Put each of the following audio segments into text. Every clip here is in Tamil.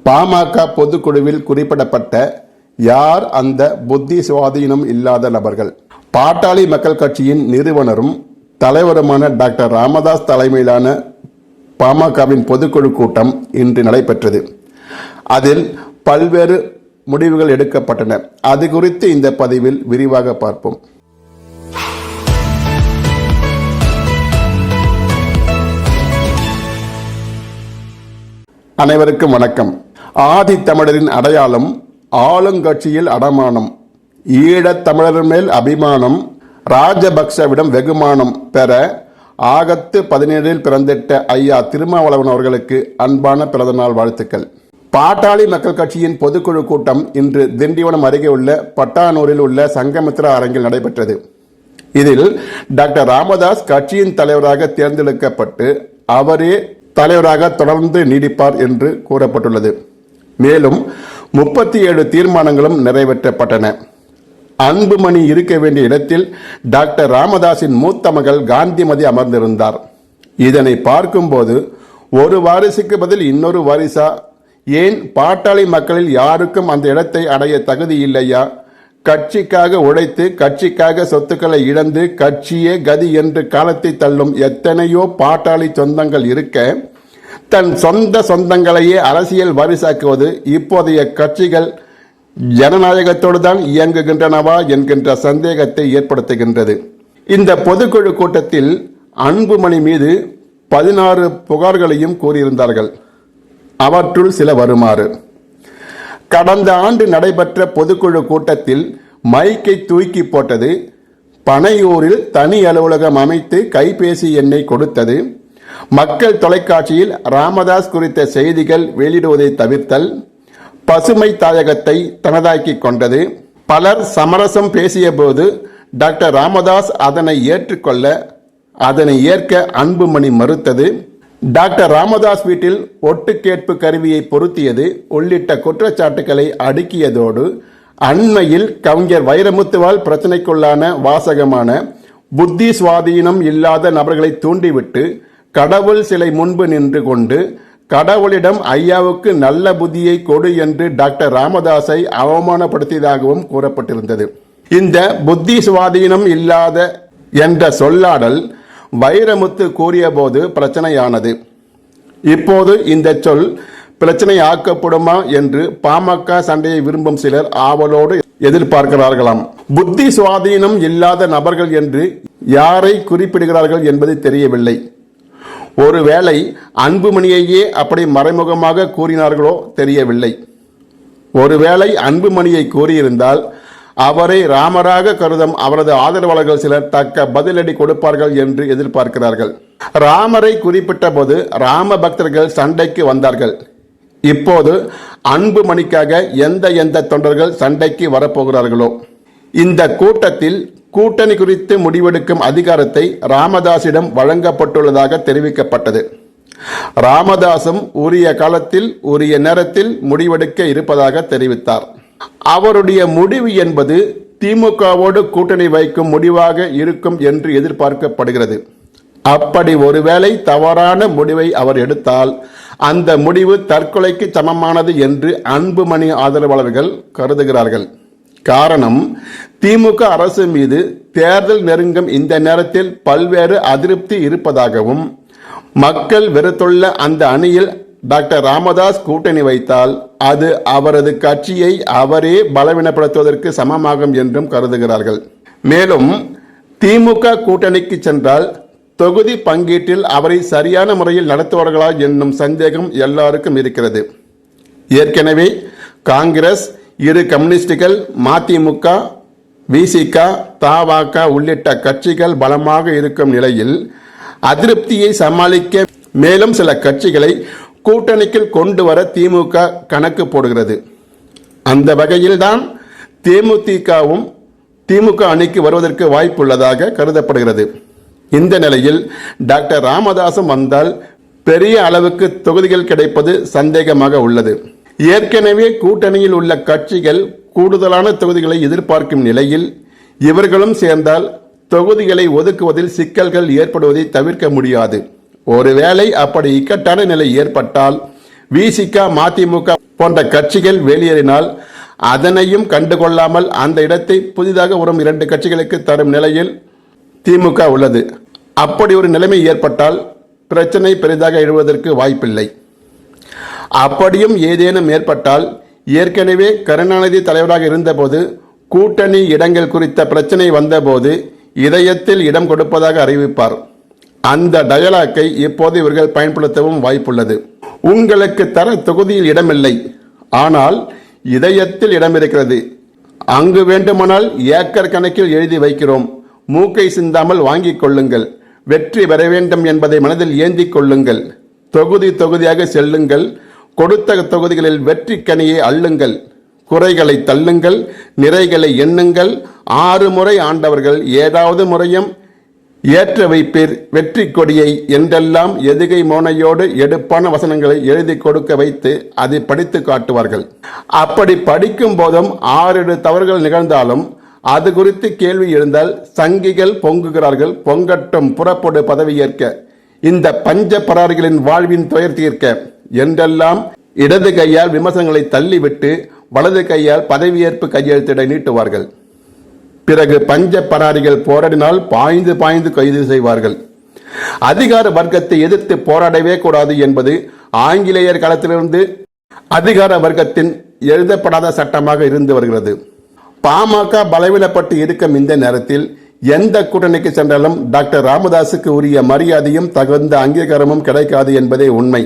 பாமக பொதுக்குழுவில் குறிப்பிடப்பட்ட யார் அந்த புத்தி சுவாதீனம் இல்லாத நபர்கள்? பாட்டாளி மக்கள் கட்சியின் நிறுவனரும் தலைவருமான டாக்டர் ராமதாஸ் தலைமையிலான பாமகவின் பொதுக்குழு கூட்டம் இன்று நடைபெற்றது. அதில் பல்வேறு முடிவுகள் எடுக்கப்பட்டன. அது குறித்து இந்த பதிவில் விரிவாக பார்ப்போம். அனைவருக்கும் வணக்கம். ஆதி தமிழரின் அடையாளம், ஆளுங்கட்சியில் அடமானம், ஈழத் தமிழர் மேல் அபிமானம், ராஜபக்சவிடம் வெகுமானம் பெற ஆகஸ்ட் 17 பிறந்திட்ட ஐயா திருமாவளவன் அவர்களுக்கு அன்பான பிறந்தநாள் வாழ்த்துக்கள். பாட்டாளி மக்கள் கட்சியின் பொதுக்குழு கூட்டம் இன்று திண்டிவனம் அருகே உள்ள பட்டானூரில் உள்ள சங்கமித்ரா அரங்கில் நடைபெற்றது. இதில் டாக்டர் ராமதாஸ் கட்சியின் தலைவராக தேர்ந்தெடுக்கப்பட்டு அவரே தலைவராக தொடர்ந்து நீடிப்பார் என்று கூறப்பட்டுள்ளது. மேலும் 37 தீர்மானங்களும் நிறைவேற்றப்பட்டன. அன்புமணி இருக்க வேண்டிய இடத்தில் டாக்டர் ராமதாஸின் மூத்த மகள் காந்திமதி அமர்ந்திருந்தார். இதனை பார்க்கும்போது ஒரு வாரிசுக்கு பதில் இன்னொரு வாரிசா? ஏன் பாட்டாளி மக்களில் யாருக்கும் அந்த இடத்தை அடைய தகுதி இல்லையா? கட்சிக்காக உழைத்து கட்சிக்காக சொத்துக்களை இழந்து கட்சியே கதி என்று காலத்தை தள்ளும் எத்தனையோ பாட்டாளி சொந்தங்கள் இருக்க, தன் சொந்தங்களையே அரசியல் வாரிசாக்குவது இப்போதைய கட்சிகள் ஜனநாயகத்தோடு தான் இயங்குகின்றனவா என்கின்ற சந்தேகத்தை ஏற்படுத்துகின்றது. இந்த பொதுக்குழு கூட்டத்தில் அன்புமணி மீது 16 புகார்களையும் கூறியிருந்தார்கள். அவற்றுள் சில வருமாறு: கடந்த ஆண்டு நடைபெற்ற பொதுக்குழு கூட்டத்தில் மைக்கை தூக்கி போட்டது, பனையூரில் தனி அலுவலகம் அமைத்து கைபேசி எண்ணை கொடுத்தது, மக்கள் தொலைக்காட்சியில் ராமதாஸ் குறித்த செய்திகள் வெளியிடுவதை தவிர்த்தல், பசுமை தாயகத்தை தனதாக்கி கொண்டது, பலர் சமரசம் பேசிய போது டாக்டர் ராமதாஸ் அதனை ஏற்றுக்கொள்ள அதனை ஏற்க அன்புமணி மறுத்தது, டாக்டர் ராமதாஸ் வீட்டில் ஒட்டு கேட்பு கருவியை பொருத்தியது உள்ளிட்ட குற்றச்சாட்டுகளை அடுக்கியதோடு அண்மையில் கவிஞர் வைரமுத்துவால் பிரச்சனைக்குள்ளான வாசகமான புத்தி சுவாதீனம் இல்லாத நபர்களை தூண்டிவிட்டு கடவுள் சிலை முன்பு நின்று கொண்டு கடவுளிடம் ஐயாவுக்கு நல்ல புத்தியை கொடு என்று டாக்டர் ராமதாஸை அவமானப்படுத்தியதாகவும் கூறப்பட்டிருந்தது. இந்த புத்தி சுவாதீனம் இல்லாத என்ற சொல்லாடல் வைரமுத்து கூறிய போது பிரச்சனையானது. இப்போது இந்த சொல் பிரச்சனை ஆக்கப்படுமா என்று பாமக சண்டையை விரும்பும் சிலர் ஆவலோடு எதிர்பார்க்கிறார்களாம். புத்தி சுவாதீனம் இல்லாத நபர்கள் என்று யாரை குறிப்பிடுகிறார்கள் என்பது தெரியவில்லை. ஒருவேளை அன்புமணியையே அப்படி மறைமுகமாக கூறினார்களோ தெரியவில்லை. ஒருவேளை அன்புமணியை கூறியிருந்தால் அவரை ராமராக கருதும் அவரது ஆதரவாளர்கள் சிலர் தக்க பதிலடி கொடுப்பார்கள் என்று எதிர்பார்க்கிறார்கள். ராமரை குறிப்பிட்ட போது ராம பக்தர்கள் சண்டைக்கு வந்தார்கள். இப்போது அன்புமணிக்காக எந்த தொண்டர்கள் சண்டைக்கு வரப்போகிறார்களோ? இந்த கூட்டத்தில் கூட்டணி குறித்து முடிவெடுக்கும் அதிகாரத்தை ராமதாஸிடம் வழங்கப்பட்டுள்ளதாக தெரிவிக்கப்பட்டது. ராமதாசும் உரிய காலத்தில் உரிய நேரத்தில் முடிவெடுக்க இருப்பதாக தெரிவித்தார். அவருடைய முடிவு என்பது திமுகவோடு கூட்டணி வைக்கும் முடிவாக இருக்கும் என்று எதிர்பார்க்கப்படுகிறது. அப்படி ஒருவேளை தவறான முடிவை அவர் எடுத்தால் அந்த முடிவு தற்கொலைக்கு சமமானது என்று அன்புமணி ஆதரவாளர்கள் கருதுகிறார்கள். காரணம், திமுக அரசு மீது தேர்தல் நெருங்கும் இந்த நேரத்தில் பல்வேறு அதிருப்தி இருப்பதாகவும் மக்கள் வெறுத்துள்ள அந்த அணியில் டாக்டர் ராமதாஸ் கூட்டணி வைத்தால் அது அவரது கட்சியை அவரே பலவீனப்படுத்துவதற்கு சமமாகும் என்றும் கருதுகிறார்கள். மேலும் திமுக கூட்டணிக்கு சென்றால் தொகுதி பங்கீட்டில் அவரை சரியான முறையில் நடத்துவார்களா என்னும் சந்தேகம் எல்லாருக்கும் இருக்கிறது. ஏற்கனவே காங்கிரஸ், இரு கம்யூனிஸ்டுகள், மதிமுக, விசிக, தவாக உள்ளிட்ட கட்சிகள் பலமாக இருக்கும் நிலையில் அதிருப்தியை சமாளிக்க மேலும் சில கட்சிகளை கூட்டணிக்குள் கொண்டு வர திமுக கணக்கு போடுகிறது. அந்த வகையில்தான் தேமுதிகவும் திமுக அணிக்கு வருவதற்கு வாய்ப்புள்ளதாக கருதப்படுகிறது. இந்த நிலையில் டாக்டர் ராமதாசும் வந்தால் பெரிய அளவுக்கு தொகுதிகள் கிடைப்பது சந்தேகமாக உள்ளது. ஏற்கனவே கூட்டணியில் உள்ள கட்சிகள் கூடுதலான தொகுதிகளை எதிர்பார்க்கும் நிலையில் இவர்களும் சேர்ந்தால் தொகுதிகளை ஒதுக்குவதில் சிக்கல்கள் ஏற்படுவதை தவிர்க்க முடியாது. ஒருவேளை அப்படி இக்கட்டான நிலை ஏற்பட்டால் விசிக, மதிமுக போன்ற கட்சிகள் வெளியேறினால் அதனையும் கண்டுகொள்ளாமல் அந்த இடத்தை புதிதாக வரும் 2 கட்சிகளுக்கு தரும் நிலையில் திமுக உள்ளது. அப்படி ஒரு நிலைமை ஏற்பட்டால் பிரச்சனை பெரிதாக எழுவதற்கு வாய்ப்பில்லை. அப்படியும் ஏதேனும் ஏற்பட்டால் ஏற்கனவே கருணாநிதி தலைவராக இருந்தபோது கூட்டணி இடங்கள் குறித்த பிரச்சனை வந்தபோது இதயத்தில் இடம் கொடுப்பதாக அறிவிப்பார். அந்த டயலாக்கை இப்போது இவர்கள் பயன்படுத்தவும் வாய்ப்புள்ளது. உங்களுக்கு தர தொகுதியில் இடமில்லை, ஆனால் இதயத்தில் இடம் இருக்கிறது. அங்கு வேண்டுமானால் ஏக்கர் கணக்கில் எழுதி வைக்கிறோம். மூக்கை சிந்தாமல் வாங்கிக் கொள்ளுங்கள். வெற்றி பெற வேண்டும் என்பதை மனதில் ஏந்திக் கொள்ளுங்கள். தொகுதி தொகுதியாக செல்லுங்கள். கொடுத்த தொகுதிகளில் வெற்றி கனியை அள்ளுங்கள். குறைகளை தள்ளுங்கள், நிறைகளை எண்ணுங்கள். 6 முறை ஆண்டவர்கள் 7வது முறையும் ஏற்ற வைப்பீர் வெற்றி கொடியை என்றெல்லாம் எதுகை மோனையோடு எடுப்பான வசனங்களை எழுதி கொடுக்க வைத்து அதை படித்து காட்டுவார்கள். அப்படி படிக்கும் போதும் 6 தவறுகள் நிகழ்ந்தாலும் அது குறித்து கேள்வி எழுந்தால் சங்கிகள் பொங்குகிறார்கள். பொங்கட்டும், புறப்படு பதவியேற்க, இந்த பஞ்ச பராரிகளின் வாழ்வின் துயர் தீர்க்க என்றெல்லாம் இடது கையால் விமர்சனங்களை தள்ளிவிட்டு வலது கையால் பதவியேற்பு கையெழுத்திட நீட்டுவார்கள். பிறகு பஞ்ச பராரிகள் போராடினால் பாய்ந்து பாய்ந்து கைது செய்வார்கள். அதிகார வர்க்கத்தை எதிர்த்து போராடவே கூடாது என்பது ஆங்கிலேயர் காலத்திலிருந்து அதிகார வர்க்கத்தின் எழுதப்படாத சட்டமாக இருந்து வருகிறது. பாமக பலவீனப்பட்டு இருக்கும் இந்த நேரத்தில் எந்த கூட்டணிக்கு சென்றாலும் டாக்டர் ராமதாஸுக்கு உரிய மரியாதையும் தகுந்த அங்கீகாரமும் கிடைக்காது என்பதே உண்மை.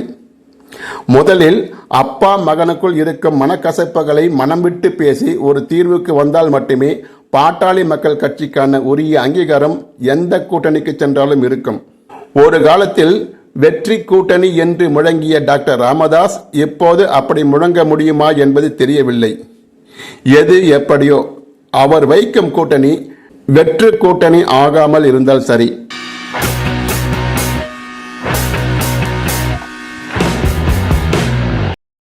முதலில் அப்பா மகனுக்குள் இருக்கும் மனக்கசப்புகளை மனம் விட்டு பேசி ஒரு தீர்வுக்கு வந்தால் மட்டுமே பாட்டாளி மக்கள் கட்சிக்கான உரிய அங்கீகாரம் எந்த கூட்டணிக்கு சென்றாலும் இருக்கும். ஒரு காலத்தில் வெற்றி கூட்டணி என்று முழங்கிய டாக்டர் ராமதாஸ் இப்போது அப்படி முழங்க முடியுமா என்பது தெரியவில்லை. எது எப்படியோ அவர் வைக்கும் கூட்டணி வெற்று கூட்டணி ஆகாமல் இருந்தால் சரி.